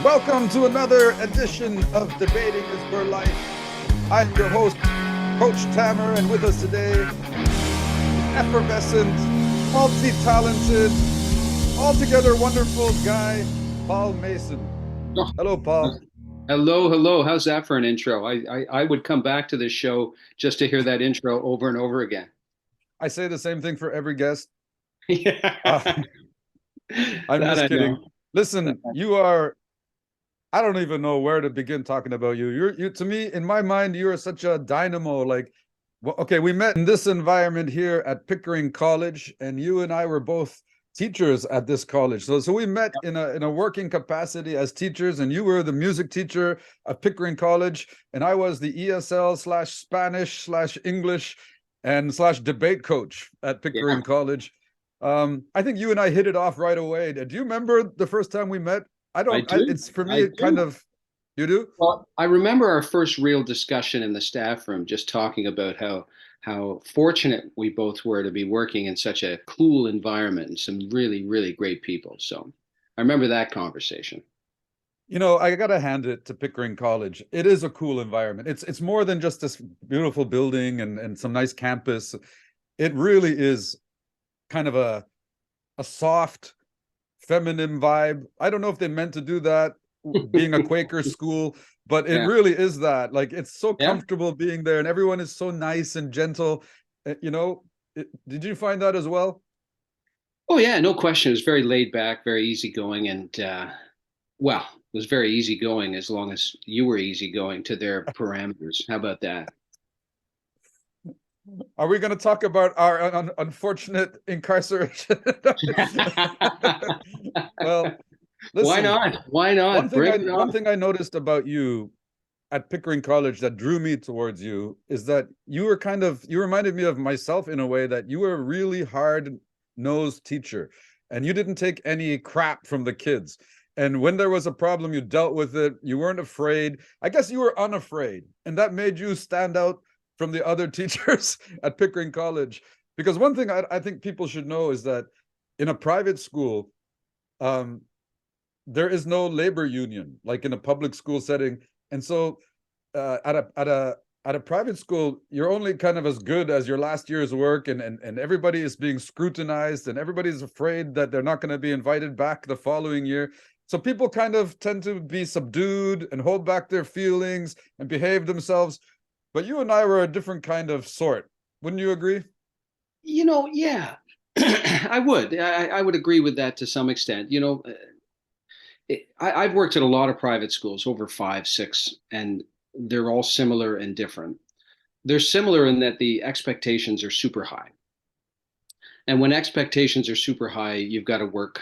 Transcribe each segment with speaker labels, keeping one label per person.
Speaker 1: Welcome to another edition of Debating is for Life. I'm your host, Coach Tamer, and with us today, effervescent, multi-talented, altogether wonderful guy, Paul Mason.
Speaker 2: Oh,
Speaker 1: Hello, Paul.
Speaker 2: hello, hello. How's that for an intro? I would come back to this show just to hear that intro over and over again.
Speaker 1: I say the same thing for every guest. Uh,
Speaker 2: Yeah,
Speaker 1: I'm
Speaker 2: that
Speaker 1: just
Speaker 2: I
Speaker 1: kidding.
Speaker 2: know.
Speaker 1: Listen, you are, I don't even know where to begin talking about you. You to me, in my mind, you are such a dynamo. Like, well, okay, we met in this environment here at Pickering College, and you and I were both teachers at this college. So we met in a working capacity as teachers, and you were the music teacher at Pickering College, and I was the ESL slash Spanish slash English and slash debate coach at
Speaker 2: Yeah,
Speaker 1: Pickering College. I think you and I hit it off right away. Do you remember the first time we met? I
Speaker 2: I
Speaker 1: don't.
Speaker 2: do.
Speaker 1: It's for me.
Speaker 2: I
Speaker 1: It kind
Speaker 2: do.
Speaker 1: of. You do?
Speaker 2: Well, I remember our first real discussion in the staff room, just talking about how fortunate we both were to be working in such a cool environment and some really, really great people. So I remember that conversation.
Speaker 1: You know, I gotta hand it to Pickering College. It is a cool environment. It's more than just this beautiful building and some nice campus. It really is kind of a soft, feminine vibe. I don't know if they meant to do that, being a Quaker school, but it
Speaker 2: Yeah.
Speaker 1: really is that. Like it's so
Speaker 2: Yeah.
Speaker 1: comfortable being there, and everyone is so nice and gentle. You know, did you find that as well?
Speaker 2: Oh yeah, no question. It was very laid back, very easygoing, and well, it was very easygoing as long as you were easygoing to their parameters. How about that?
Speaker 1: Are we going to talk about our unfortunate incarceration? Well,
Speaker 2: Why
Speaker 1: listen,
Speaker 2: not? Why not? Bring it
Speaker 1: one
Speaker 2: on.
Speaker 1: thing I noticed about you at Pickering College that drew me towards you is that you were you reminded me of myself in a way that you were a really hard-nosed teacher and you didn't take any crap from the kids. And when there was a problem, you dealt with it. You weren't afraid. I guess you were unafraid, and that made you stand out from the other teachers at Pickering College. Because one thing I think people should know is that in a private school, um, there is no labor union like in a public school setting, and so at a private school, you're only kind of as good as your last year's work, and everybody is being scrutinized, and everybody's afraid that they're not going to be invited back the following year. So people kind of tend to be subdued and hold back their feelings and behave themselves. But you and I were a different kind of sort. Wouldn't you agree?
Speaker 2: Yeah, I would. I would agree with that to some extent. I've worked at a lot of private schools, over five, six, and they're all similar and different. They're similar in that the expectations are super high. And when expectations are super high, you've got to work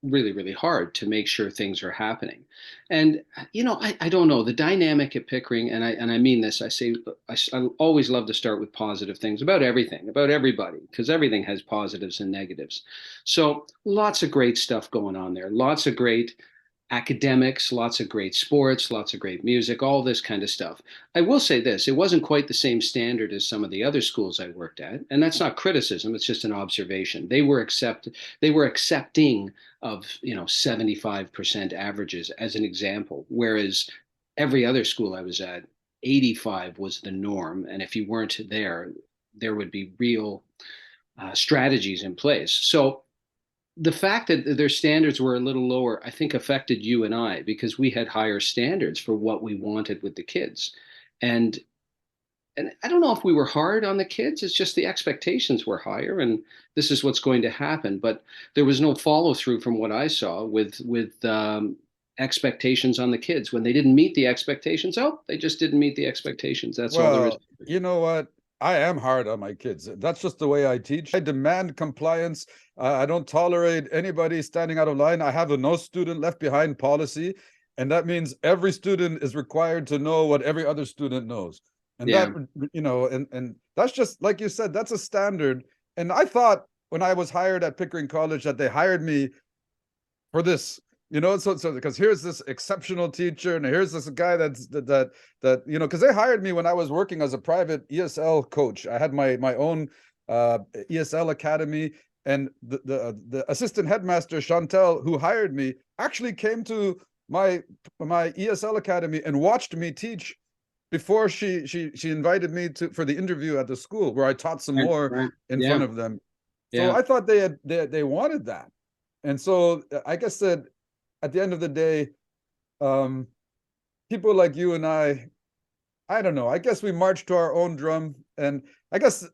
Speaker 2: really, really hard to make sure things are happening. And I don't know the dynamic at Pickering, and I mean this. I always love to start with positive things about everything, about everybody, because everything has positives and negatives. So lots of great stuff going on there. Lots of great academics, lots of great sports, lots of great music, all this kind of stuff. I will say this, it wasn't quite the same standard as some of the other schools I worked at, and that's not criticism, it's just an observation. They were accepting of, 75% averages as an example, whereas every other school I was at, 85 was the norm, and if you weren't there, there would be real strategies in place. So the fact that their standards were a little lower, I think affected you and I because we had higher standards for what we wanted with the kids. And and I don't know if we were hard on the kids, it's just the expectations were higher and this is what's going to happen. But there was no follow through from what I saw with expectations on the kids. When they didn't meet the expectations, oh, they just didn't meet the expectations. That's all there is.
Speaker 1: Well, you know what? I am hard on my kids. That's just the way I teach. I demand compliance. I don't tolerate anybody standing out of line. I have a no student left behind policy, and that means every student is required to know what every other student knows. And that,
Speaker 2: Yeah.
Speaker 1: and that's just like you said, that's a standard. And I thought when I was hired at Pickering College that they hired me for this, so because here's this exceptional teacher, and here's this guy that because they hired me when I was working as a private ESL coach. I had my own ESL academy, and the assistant headmaster Chantel, who hired me, actually came to my my ESL academy and watched me teach before she invited me to for the interview at the school where I taught some
Speaker 2: Right,
Speaker 1: more
Speaker 2: right.
Speaker 1: in front
Speaker 2: Yeah,
Speaker 1: of them. So
Speaker 2: yeah.
Speaker 1: I thought they wanted that. And so I guess that at the end of the day, um, people like you and I don't know. I guess we march to our own drum, and I guess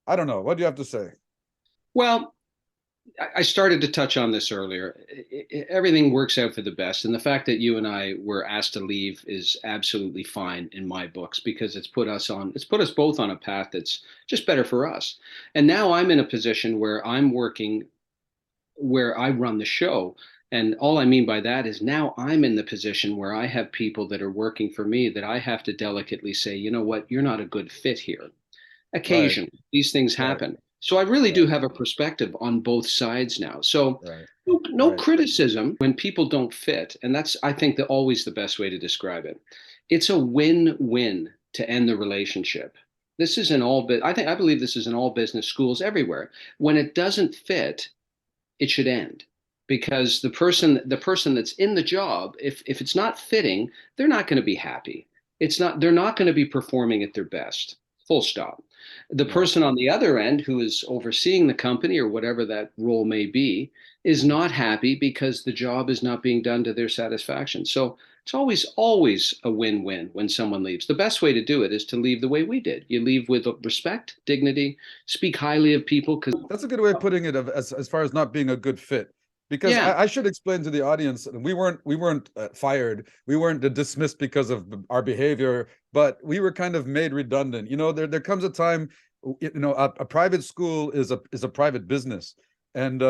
Speaker 1: I don't know. What do you have to say?
Speaker 2: Well, I started to touch on this earlier. Everything works out for the best. And the fact that you and I were asked to leave is absolutely fine in my books because it's put us both on a path that's just better for us. And now I'm in a position where I'm working where I run the show. And all I mean by that is now I'm in the position where I have people that are working for me that I have to delicately say, you know what, you're not a good fit here.
Speaker 1: Right,
Speaker 2: Occasionally, these things
Speaker 1: right,
Speaker 2: happen. So I really do
Speaker 1: right,
Speaker 2: have a perspective on both sides now. So
Speaker 1: right,
Speaker 2: no
Speaker 1: right,
Speaker 2: criticism when people don't fit. And that's, I think, always the best way to describe it. It's a win-win to end the relationship. This is in all, I believe this is in all business schools everywhere. When it doesn't fit, it should end because the person that's in the job, if it's not fitting, they're not going to be happy. It's not They're not going to be performing at their best. Full stop. The
Speaker 1: right,
Speaker 2: person on the other end who is overseeing the company or whatever that role may be is not happy because the job is not being done to their satisfaction. So it's always a win-win when someone leaves. The best way to do it is to leave the way we did. You leave with respect, dignity, speak highly of people because
Speaker 1: that's a good way of putting it. As far as not being a good fit, because
Speaker 2: yeah,
Speaker 1: I should explain to the audience, we weren't fired, we weren't dismissed because of our behavior, but we were kind of made redundant. You know, there comes a time, you know, a private school is a private business, and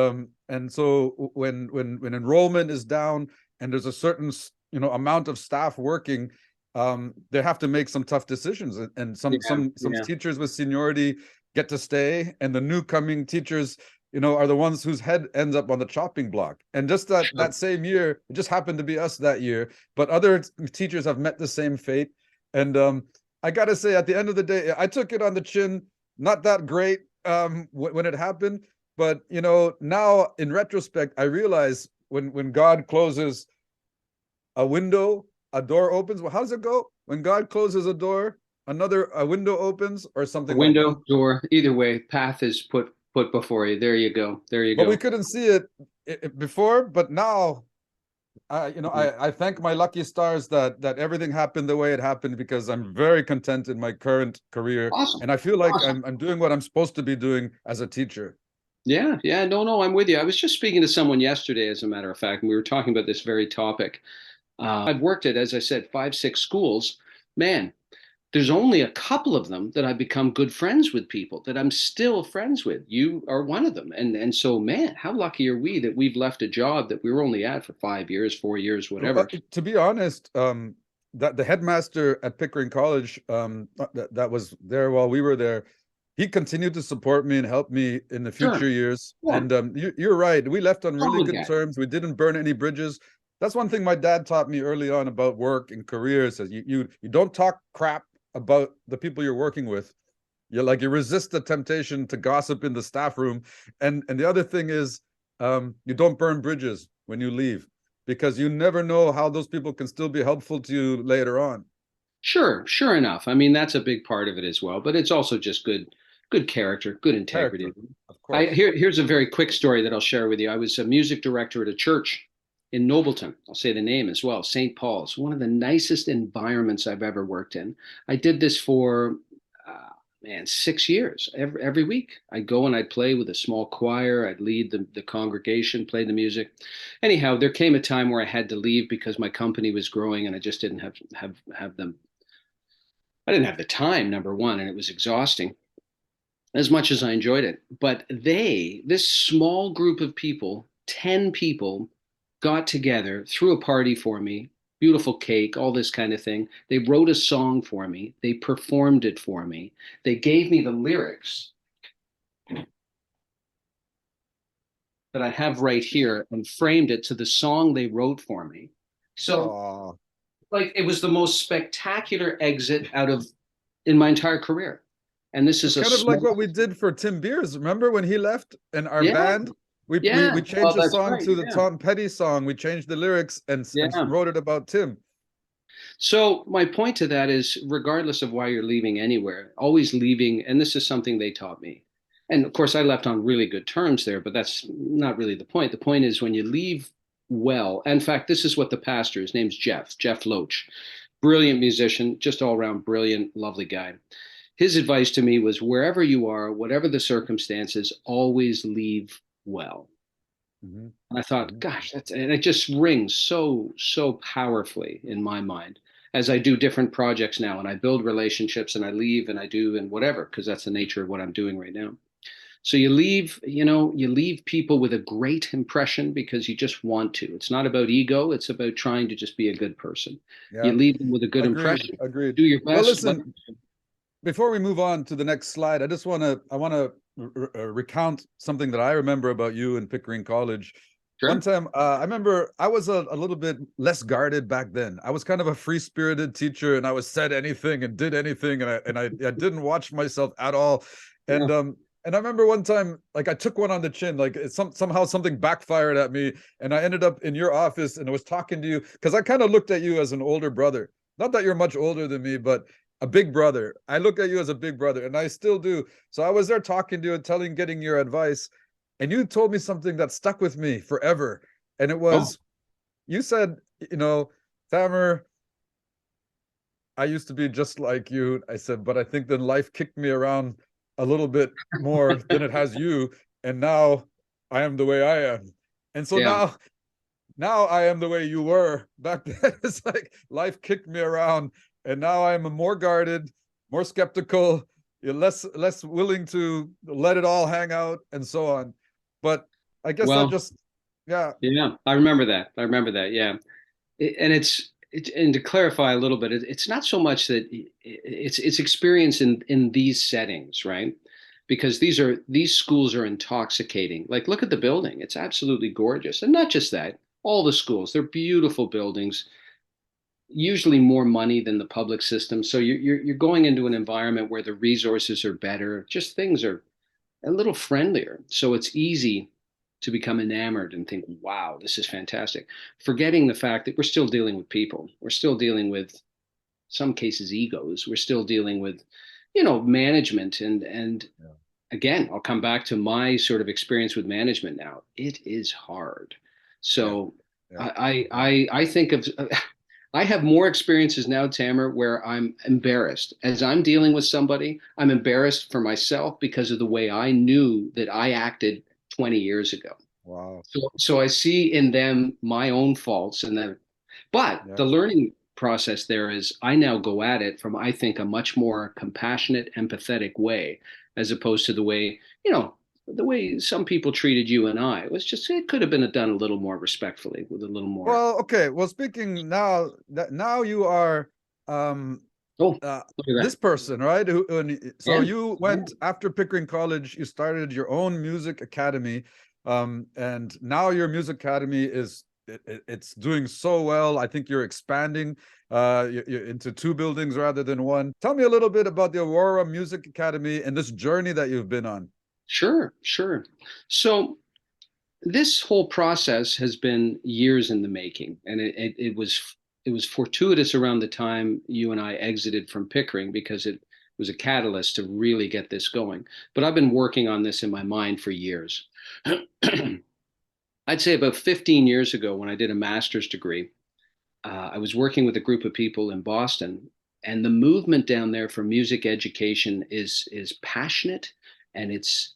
Speaker 1: so when enrollment is down and there's a certain amount of staff working, they have to make some tough decisions, and
Speaker 2: yeah,
Speaker 1: some
Speaker 2: yeah.
Speaker 1: teachers with seniority get to stay, and the new coming teachers, are the ones whose head ends up on the chopping block. And just that
Speaker 2: Sure.
Speaker 1: same year, it just happened to be us that year, but other teachers have met the same fate. And I gotta say, at the end of the day, I took it on the chin. Not that great when it happened, but now in retrospect, I realize when God closes a window, a door opens. Well, how does it go? When God closes a door, a window opens, or
Speaker 2: A
Speaker 1: something like that.
Speaker 2: window, door, either way, path is put before you. There you go. There you
Speaker 1: But we
Speaker 2: go.
Speaker 1: couldn't see it before. But now,
Speaker 2: Yeah.
Speaker 1: I thank my lucky stars that everything happened the way it happened, because I'm very content in my current career,
Speaker 2: Awesome.
Speaker 1: and I feel like
Speaker 2: Awesome.
Speaker 1: I'm doing what I'm supposed to be doing as a teacher.
Speaker 2: Yeah, yeah, no, no, I'm with you. I was just speaking to someone yesterday, as a matter of fact, and we were talking about this very topic. I've worked at, as I said, five, six schools. Man, there's only a couple of them that I've become good friends with people that I'm still friends with. You are one of them. And so, man, how lucky are we that we've left a job that we were only at for 5 years, 4 years, whatever.
Speaker 1: To be honest, that the headmaster at Pickering College, that was there while we were there, he continued to support me and help me in the future
Speaker 2: Sure.
Speaker 1: years.
Speaker 2: Yeah.
Speaker 1: And you're right, we left on really
Speaker 2: Lovely
Speaker 1: good
Speaker 2: guy.
Speaker 1: terms. We didn't burn any bridges. That's one thing my dad taught me early on about work and career. Says you don't talk crap about the people you're working with. You resist the temptation to gossip in the staff room, and the other thing is, you don't burn bridges when you leave, because you never know how those people can still be helpful to you later on.
Speaker 2: Sure, sure enough. I mean, that's a big part of it as well, but it's also just good character, good integrity.
Speaker 1: Character, of course.
Speaker 2: Here's a very quick story that I'll share with you. I was a music director at a church in Nobleton. I'll say the name as well, St. Paul's, one of the nicest environments I've ever worked in. I did this for man, 6 years. Every week, I'd go and I'd play with a small choir. I'd lead the congregation, play the music. Anyhow, there came a time where I had to leave because my company was growing and I just didn't have them. I didn't have the time, number one, and it was exhausting as much as I enjoyed it. But this small group of people, 10 people, got together, threw a party for me, beautiful cake, all this kind of thing. They wrote a song for me, they performed it for me, they gave me the lyrics that I have right here and framed it to the song they wrote for me. So,
Speaker 1: Oh,
Speaker 2: like, it was the most spectacular exit out of in my entire career. And this is
Speaker 1: that's
Speaker 2: a
Speaker 1: kind of like
Speaker 2: small,
Speaker 1: what we did for Tim Beers. Remember when he left and our
Speaker 2: yeah,
Speaker 1: band? We
Speaker 2: Yeah,
Speaker 1: changed
Speaker 2: well,
Speaker 1: the
Speaker 2: that's
Speaker 1: song
Speaker 2: right.
Speaker 1: to the
Speaker 2: Yeah.
Speaker 1: Tom Petty song. We changed the lyrics and
Speaker 2: Yeah.
Speaker 1: wrote it about Tim.
Speaker 2: So my point to that is, regardless of why you're leaving anywhere, always leaving, and this is something they taught me. And of course, I left on really good terms there, but that's not really the point. The point is when you leave well. In fact, this is what the pastor, his name's Jeff Loach, brilliant musician, just all around brilliant, lovely guy. His advice to me was wherever you are, whatever the circumstances, always leave well.
Speaker 1: Hmm.
Speaker 2: And I thought,
Speaker 1: Hmm.
Speaker 2: gosh, and it just rings so powerfully in my mind as I do different projects now and I build relationships and I leave and I do and whatever, because that's the nature of what I'm doing right now. So you leave people with a great impression because you just want to. It's not about ego, it's about trying to just be a good person. You
Speaker 1: Yeah,
Speaker 2: leave them with a good
Speaker 1: agreed,
Speaker 2: impression.
Speaker 1: agreed.
Speaker 2: Do your
Speaker 1: Well,
Speaker 2: best.
Speaker 1: listen, before we move on to the next slide, I want to recount something that I remember about you in Pickering College. One
Speaker 2: Sure.
Speaker 1: time, I remember I was a little bit less guarded back then. I was kind of a free-spirited teacher, and I was said anything and did anything, I didn't watch myself at all.
Speaker 2: Yeah.
Speaker 1: And I remember one time, like I took one on the chin, like somehow something backfired at me, and I ended up in your office, and I was talking to you because I kind of looked at you as an older brother. Not that you're much older than me, but a big brother. I look at you as a big brother, and I still do. So I was there talking to you and getting your advice, and you told me something that stuck with me forever. And it
Speaker 2: Oh,
Speaker 1: was, you said, you know, Tamer, I used to be just like you. I said, but I think then life kicked me around a little bit more than it has you, and now I am the way I am. And so
Speaker 2: yeah.
Speaker 1: now I am the way you were back then. It's like life kicked me around, and now I'm more guarded, more skeptical, less willing to let it all hang out, and so on. But I guess that
Speaker 2: Well,
Speaker 1: just, yeah,
Speaker 2: yeah, I remember that. I remember that. Yeah. And and to clarify a little bit, it's not so much that it's experience in these settings, right? Because these schools are intoxicating. Like, look at the building; it's absolutely gorgeous, and not just that. All the schools, they're beautiful buildings. Usually more money than the public system. So you're going into an environment where the resources are better. Just things are a little friendlier. So it's easy to become enamored and think, wow, this is fantastic. Forgetting the fact that we're still dealing with people. We're still dealing with some cases egos. We're still dealing with, management and
Speaker 1: yeah,
Speaker 2: again, I'll come back to my sort of experience with management now. It is hard.
Speaker 1: yeah,
Speaker 2: So
Speaker 1: yeah,
Speaker 2: I think of I have more experiences now, Tamer, where I'm embarrassed. As I'm dealing with somebody, I'm embarrassed for myself because of the way I knew that I acted 20 years ago.
Speaker 1: wow,
Speaker 2: So I see in them my own faults and then, but
Speaker 1: yeah.
Speaker 2: the learning process there is I now go at it from, I think, a much more compassionate, empathetic way, as opposed to the way some people treated you and I. It was just, it could have been done a little more respectfully with a little more,
Speaker 1: Well, okay. Well, speaking now, that now you are um
Speaker 2: oh,
Speaker 1: uh,
Speaker 2: look at
Speaker 1: this
Speaker 2: that.
Speaker 1: person, right? So
Speaker 2: Yeah.
Speaker 1: you
Speaker 2: Yeah.
Speaker 1: went after Pickering College, you started your own music academy, and now your music academy it's doing so well. I think you're expanding you're into two buildings rather than one. Tell me a little bit about the Aurora Music Academy and this journey that you've been on.
Speaker 2: Sure, sure. So this whole process has been years in the making, and it was fortuitous around the time you and I exited from Pickering because it was a catalyst to really get this going. But I've been working on this in my mind for years. I'd say about 15 years ago, when I did a master's degree, I was working with a group of people in Boston, and the movement down there for music education is passionate, and it's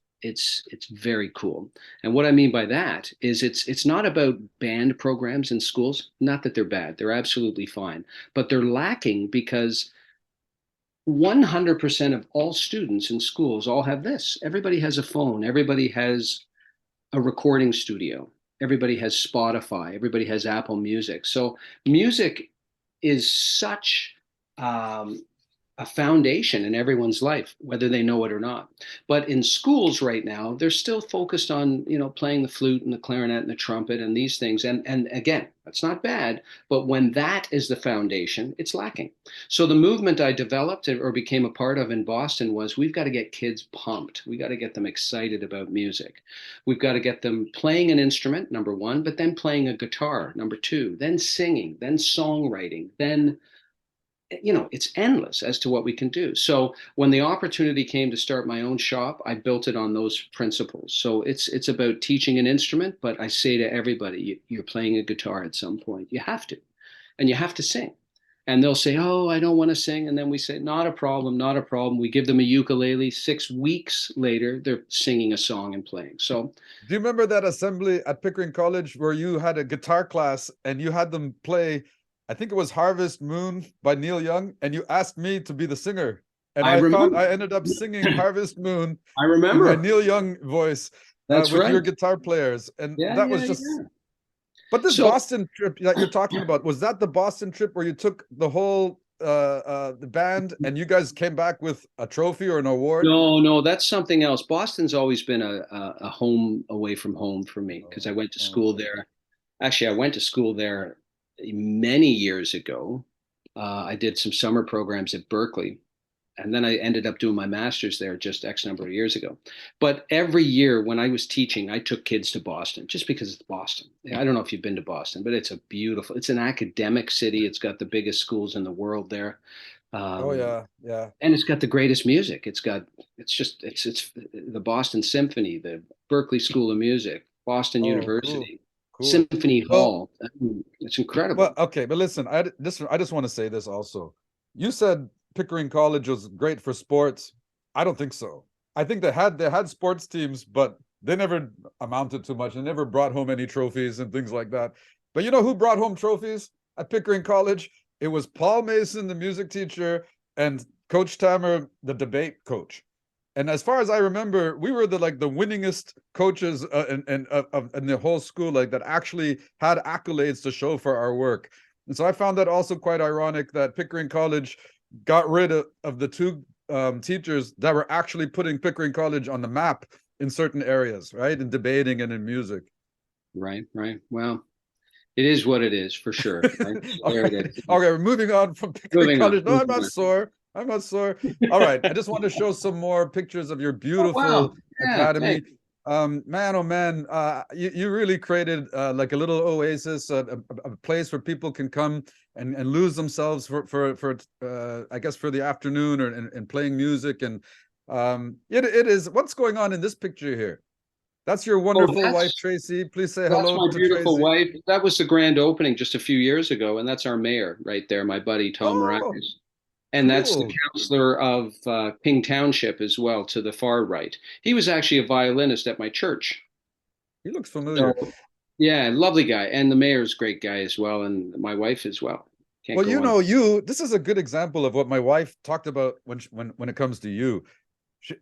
Speaker 2: very cool. And what I mean by that is it's not about band programs in schools. Not that they're bad; they're absolutely fine, but they're lacking because 100% of all students in schools all have this. Everybody has a phone. Everybody has a recording studio. Everybody has Spotify. Everybody has Apple Music. So music is such um, a foundation in everyone's life, whether they know it or not. But in schools right now, they're still focused on, playing the flute and the clarinet and the trumpet and these things. And again, that's not bad, but when that is the foundation, it's lacking. So the movement I developed or became a part of in Boston was we've got to get kids pumped. We got to get them excited about music. We've got to get them playing an instrument, number one, but then playing a guitar, number two, then singing, then songwriting, then it's endless as to what we can do. So when the opportunity came to start my own shop, I built it on those principles. So it's about teaching an instrument, but I say to everybody, you're playing a guitar at some point. You have to, and you have to sing. And they'll say, "Oh, I don't want to sing." And then we say, "Not a problem, not a problem." We give them a ukulele. 6 weeks later, they're singing a song and playing. So
Speaker 1: Do you remember that assembly at Pickering College where you had a guitar class and you had them play, I think it was Harvest Moon by Neil Young, and you asked me to be the singer. And
Speaker 2: I
Speaker 1: I
Speaker 2: remember,
Speaker 1: ended up singing Harvest Moon
Speaker 2: I
Speaker 1: in my
Speaker 2: remember.
Speaker 1: Neil Young voice
Speaker 2: That's
Speaker 1: with your
Speaker 2: right.
Speaker 1: guitar players. And
Speaker 2: Yeah,
Speaker 1: that was
Speaker 2: yeah,
Speaker 1: just,
Speaker 2: yeah.
Speaker 1: but this
Speaker 2: So
Speaker 1: Boston trip that you're talking about, was that the Boston trip where you took the whole, the band and you guys came back with a trophy or an award?
Speaker 2: no, no, that's something else. Boston's always been a home away from home for me because I
Speaker 1: Oh,
Speaker 2: went to school
Speaker 1: okay.
Speaker 2: there. Actually, I went to school there many years ago. I did some summer programs at Berkeley, and then I ended up doing my master's there just X number of years ago. But every year when I was teaching, I took kids to Boston just because it's Boston. I don't know if you've been to Boston, but it's an academic city. It's got the biggest schools in the world there.
Speaker 1: Oh
Speaker 2: Um,
Speaker 1: yeah, yeah.
Speaker 2: and it's got the greatest music. It's the Boston Symphony, the Berkeley School of Music, Boston
Speaker 1: Oh, cool,
Speaker 2: University,
Speaker 1: cool.
Speaker 2: Symphony
Speaker 1: Well,
Speaker 2: Hall. I mean, it's
Speaker 1: well,
Speaker 2: incredible.
Speaker 1: okay, but listen, I just want to say this also. You said Pickering College was great for sports. I don't think so. I think they had sports teams, but they never amounted to much. They never brought home any trophies and things like that. But you know who brought home trophies at Pickering College? It was Paul Mason, the music teacher, and Coach Tamer, the debate coach. And as far as I remember, we were the winningest coaches in the whole school, like that actually had accolades to show for our work. And so I found that also quite ironic that Pickering College got rid of the two teachers that were actually putting Pickering College on the map in certain areas, right? In debating and in music.
Speaker 2: Right, right. Well, it is what it is for sure. Right. So
Speaker 1: All
Speaker 2: there it
Speaker 1: right.
Speaker 2: is.
Speaker 1: Okay, we're moving on from Pickering
Speaker 2: Moving on.
Speaker 1: College. No, I'm
Speaker 2: Moving
Speaker 1: not
Speaker 2: on.
Speaker 1: sore. I'm not sore. All right. I just want to show some more pictures of your
Speaker 2: Oh
Speaker 1: beautiful
Speaker 2: wow. Yeah.
Speaker 1: academy.
Speaker 2: Thanks.
Speaker 1: Man, oh man, you really created like a little oasis, a place where people can come and lose themselves for I guess for the afternoon or and playing music. And it is, what's going on in this picture here? That's your
Speaker 2: Oh,
Speaker 1: wonderful wife,
Speaker 2: that's
Speaker 1: Tracy. Please say
Speaker 2: that's
Speaker 1: hello
Speaker 2: my
Speaker 1: to
Speaker 2: beautiful
Speaker 1: Tracy.
Speaker 2: wife. That was the grand opening just a few years ago, and that's our mayor right there, my buddy Tamer.
Speaker 1: Oh,
Speaker 2: And that's the
Speaker 1: cool.
Speaker 2: counselor of King Township as well, to the far right. He was actually a violinist at my church.
Speaker 1: He looks familiar.
Speaker 2: So, yeah, lovely guy. And the mayor's a great guy as well, and my wife as well. Can't
Speaker 1: Well,
Speaker 2: go
Speaker 1: you
Speaker 2: on.
Speaker 1: know, this is a good example of what my wife talked about when it comes to you. She,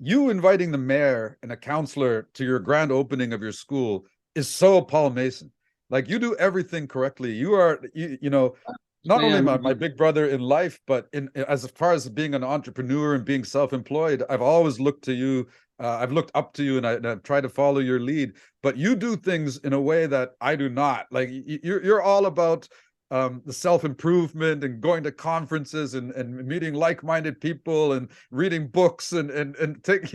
Speaker 1: you inviting the mayor and a counselor to your grand opening of your school is so Paul Mason. Like you do everything correctly. You know, not only
Speaker 2: Man,
Speaker 1: my big brother in life, but in as far as being an entrepreneur and being self-employed, I've always looked to you. I've looked up to you, and I've tried to follow your lead. But you do things in a way that I do not. Like you're all about the self-improvement and going to conferences and meeting like-minded people and reading books and take,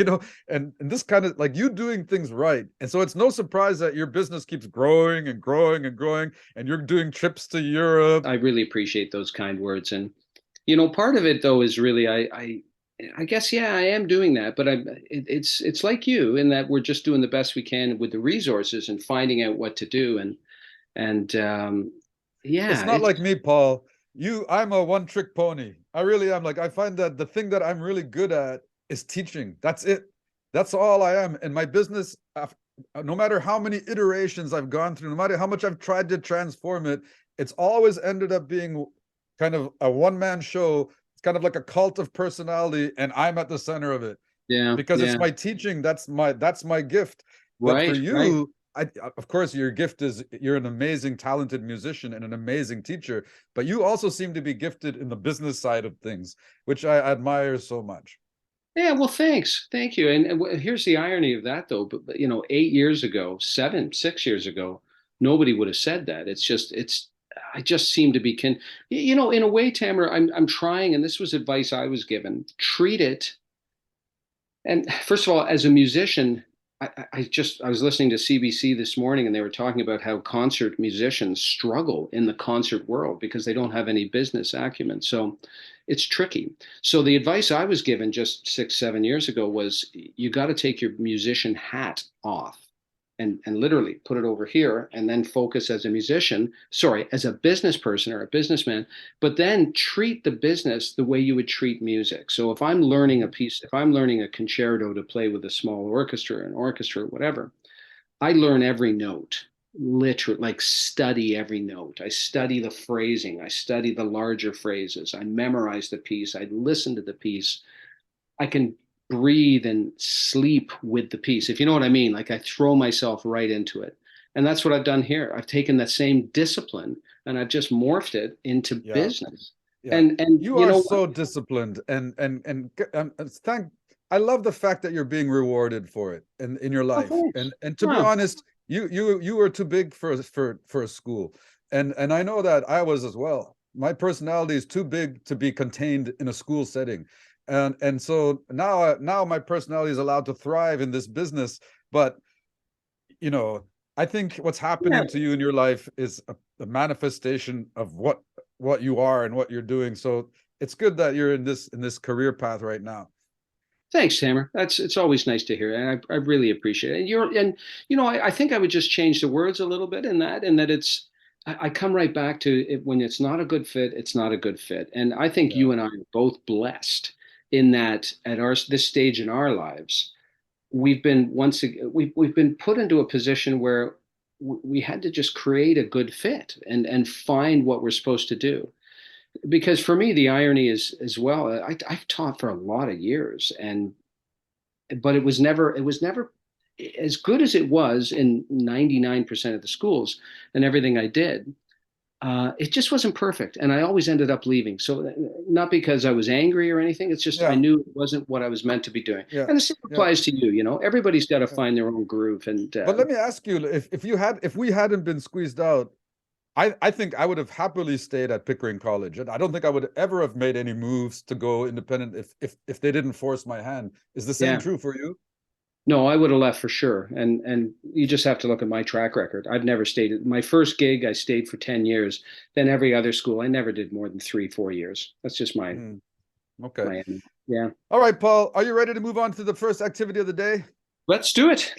Speaker 1: and this kind of like you doing things right. And so it's no surprise that your business keeps growing and growing and growing, and you're doing trips to Europe.
Speaker 2: I really appreciate those kind words. And part of it though is really I guess yeah, I am doing that, but it's like you in that we're just doing the best we can with the resources and finding out what to do. And
Speaker 1: It's
Speaker 2: yeah,
Speaker 1: not like me, Paul. I'm a one-trick pony. I really am. Like I find that the thing that I'm really good at is teaching. That's it. That's all I am. And my business, no matter how many iterations I've gone through, no matter how much I've tried to transform it, it's always ended up being kind of a one-man show. It's kind of like a cult of personality, and I'm at the center of it
Speaker 2: yeah,
Speaker 1: because
Speaker 2: yeah,
Speaker 1: it's my teaching. That's my gift. But for
Speaker 2: right, right.
Speaker 1: you, of course, your gift is you're an amazing, talented musician and an amazing teacher, but you also seem to be gifted in the business side of things, which I admire so much.
Speaker 2: Yeah, well, thanks. Thank you. And here's the irony of that, though. But 8 years ago, 6 years ago, nobody would have said that. I just seem to be in a way, Tamer, I'm trying, and this was advice I was given. Treat it. And first of all, as a musician, I was listening to CBC this morning, and they were talking about how concert musicians struggle in the concert world because they don't have any business acumen. So it's tricky. So the advice I was given just 6, 7 years ago was you got to take your musician hat off and literally put it over here and then focus as a musician, sorry, as a business person or a businessman, but then treat the business the way you would treat music. So if I'm learning a piece, if I'm learning a concerto to play with a small orchestra, an orchestra, whatever, I learn every note, literally, like study every note. I study the phrasing, I study the larger phrases, I memorize the piece, I listen to the piece. I can breathe and sleep with the piece, if you know what I mean. Like I throw myself right into it. And that's what I've done here. I've taken that same discipline and I've just morphed it into
Speaker 1: Yeah.
Speaker 2: business.
Speaker 1: Yeah,
Speaker 2: And
Speaker 1: you
Speaker 2: you
Speaker 1: are
Speaker 2: know what?
Speaker 1: so disciplined, and thank. I love the fact that you're being rewarded for it in your
Speaker 2: Oh,
Speaker 1: life.
Speaker 2: thanks.
Speaker 1: And to be
Speaker 2: Wow.
Speaker 1: honest, you were too big for a school, and I know that I was as well. My personality is too big to be contained in a school setting, and so now my personality is allowed to thrive in this business. But you know, I think what's
Speaker 2: Yeah.
Speaker 1: happening to you in your life is a manifestation of what you are and what you're doing. So it's good that you're in this career path right now.
Speaker 2: Thanks, Tamer. It's always nice to hear, and I really appreciate it. I think I would just change the words a little bit in that I come right back to it when it's not a good fit, it's not a good fit. And I think
Speaker 1: Yeah.
Speaker 2: you and I are both blessed in that at our this stage in our lives, we've been once again we've been put into a position where we had to just create a good fit and find what we're supposed to do. Because for me, the irony is as well. I've taught for a lot of years, and but it was never as good as it was in 99% of the schools and everything I did. It just wasn't perfect, and I always ended up leaving. So not because I was angry or anything. It's just I
Speaker 1: Yeah.
Speaker 2: knew it wasn't what I was meant to be doing.
Speaker 1: Yeah.
Speaker 2: And the same
Speaker 1: Yeah.
Speaker 2: applies to you. Everybody's got to
Speaker 1: Yeah.
Speaker 2: find their own groove. And
Speaker 1: But let me ask you, if we hadn't been squeezed out, I think I would have happily stayed at Pickering College. And I don't think I would ever have made any moves to go independent if they didn't force my hand. Is the same
Speaker 2: yeah,
Speaker 1: true for you?
Speaker 2: no, I would have left for sure. And you just have to look at my track record. I've never stayed. My first gig, I stayed for 10 years. Then every other school, I never did more than 3, 4 years. That's just my
Speaker 1: Hmm. Okay.
Speaker 2: my yeah.
Speaker 1: All right, Paul, are you ready to move on to the first activity of the day?
Speaker 2: Let's do it.